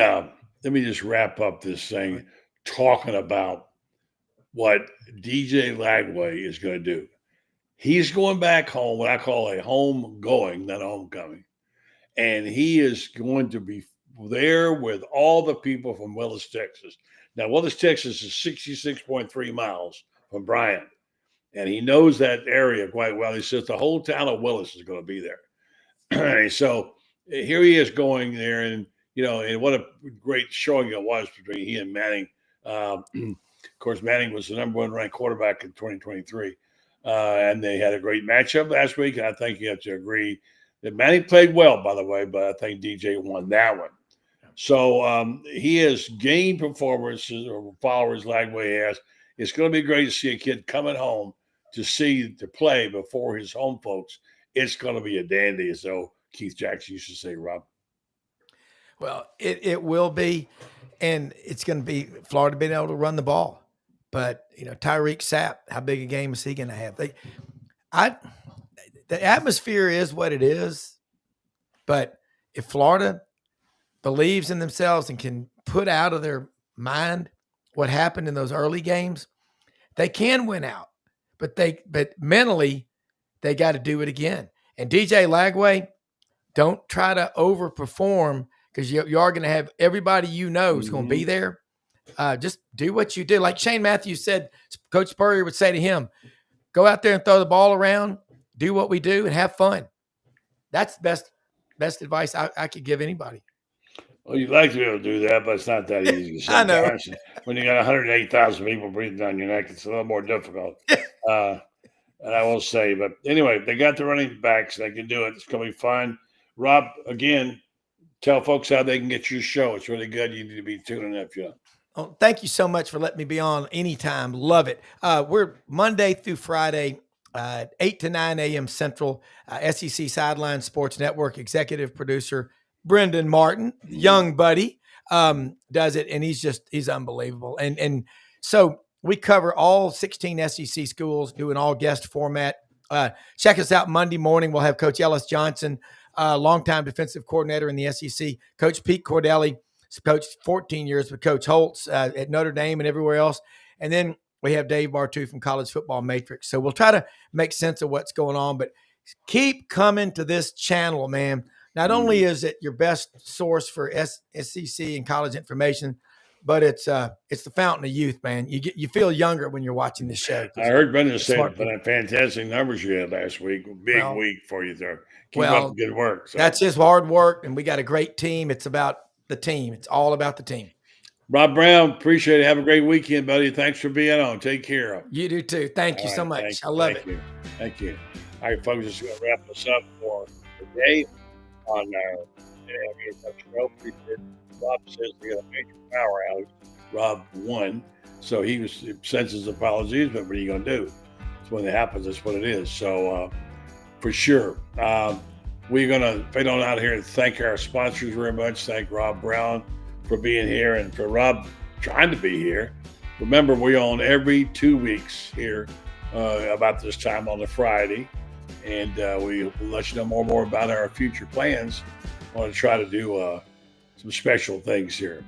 just wrap up this thing talking about what DJ Lagway is going to do. He's going back home, what I call a home going, not a homecoming. And he is going to be there with all the people from Willis, Texas. Now, Willis, Texas is 66.3 miles from Bryan, and he knows that area quite well. He says the whole town of Willis is going to be there. So here he is going there, and and what a great showing it was between he and Manning. Of course, Manning was the number one ranked quarterback in 2023, and they had a great matchup last week. And I think you have to agree that Manning played well, by the way, but I think DJ won that one. So he has gained performances or followers Lagway has. It's going to be great to see a kid coming home to play before his home folks. It's going to be a dandy, as though Keith Jackson used to say, Rob. Well, it will be, and it's going to be Florida being able to run the ball. But Tyreek Sapp, how big a game is he going to have? The atmosphere is what it is, but if Florida believes in themselves and can put out of their mind what happened in those early games, they can win out. But mentally, they got to do it again. And DJ Lagway, don't try to overperform because you are going to have everybody is going to be there. Just do what you do. Like Shane Matthews said, Coach Spurrier would say to him, go out there and throw the ball around, do what we do, and have fun. That's the best advice I could give anybody. Well, you'd like to be able to do that, but it's not that easy. Sometimes. I know. When you got 108,000 people breathing down your neck, it's a little more difficult. And I will say, but anyway, they got the running backs. They can do it. It's going to be fun. Rob, again, tell folks how they can get your show. It's really good. You need to be tuning in if you. Oh, thank you so much for letting me be on anytime. Love it. We're Monday through Friday, 8 to 9 a.m. Central, SEC Sideline Sports Network executive producer Brendan Martin, young buddy, does it, and he's unbelievable. And so we cover all 16 SEC schools, do an all guest format. Check us out Monday morning. We'll have Coach Ellis Johnson, longtime defensive coordinator in the SEC, Coach Pete Cordelli, coached 14 years with Coach Holtz at Notre Dame and everywhere else. And then we have Dave Bartu from College Football Matrix. So we'll try to make sense of what's going on, but keep coming to this channel, man. Not only is it your best source for SEC and college information, but it's the fountain of youth, man. You feel younger when you're watching this show. I heard Brendan say fantastic numbers you had last week. Big week for you there. Keep up the good work. So. That's his hard work, and we got a great team. It's about the team. It's all about the team. Rob Brown, appreciate it. Have a great weekend, buddy. Thanks for being on. Take care. You do too. Thank you so much. I love it. Thank you. All right, folks, just going to wrap this up for today on show. Rob says we got a major power outage. Rob won, so he sends his apologies, but what are you going to do? It's when it happens. That's what it is. So for sure, we're going to fade on out here and thank our sponsors very much. Thank Rob Brown for being here and for Rob trying to be here. Remember, we're on every 2 weeks here about this time on a Friday. And we will let you know more and more about our future plans. I want to try to do some special things here.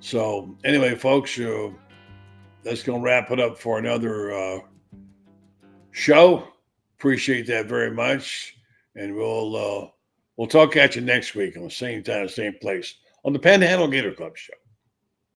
So anyway, folks, that's going to wrap it up for another show. Appreciate that very much. And we'll talk at you next week on the same time, same place on the Panhandle Gator Club show.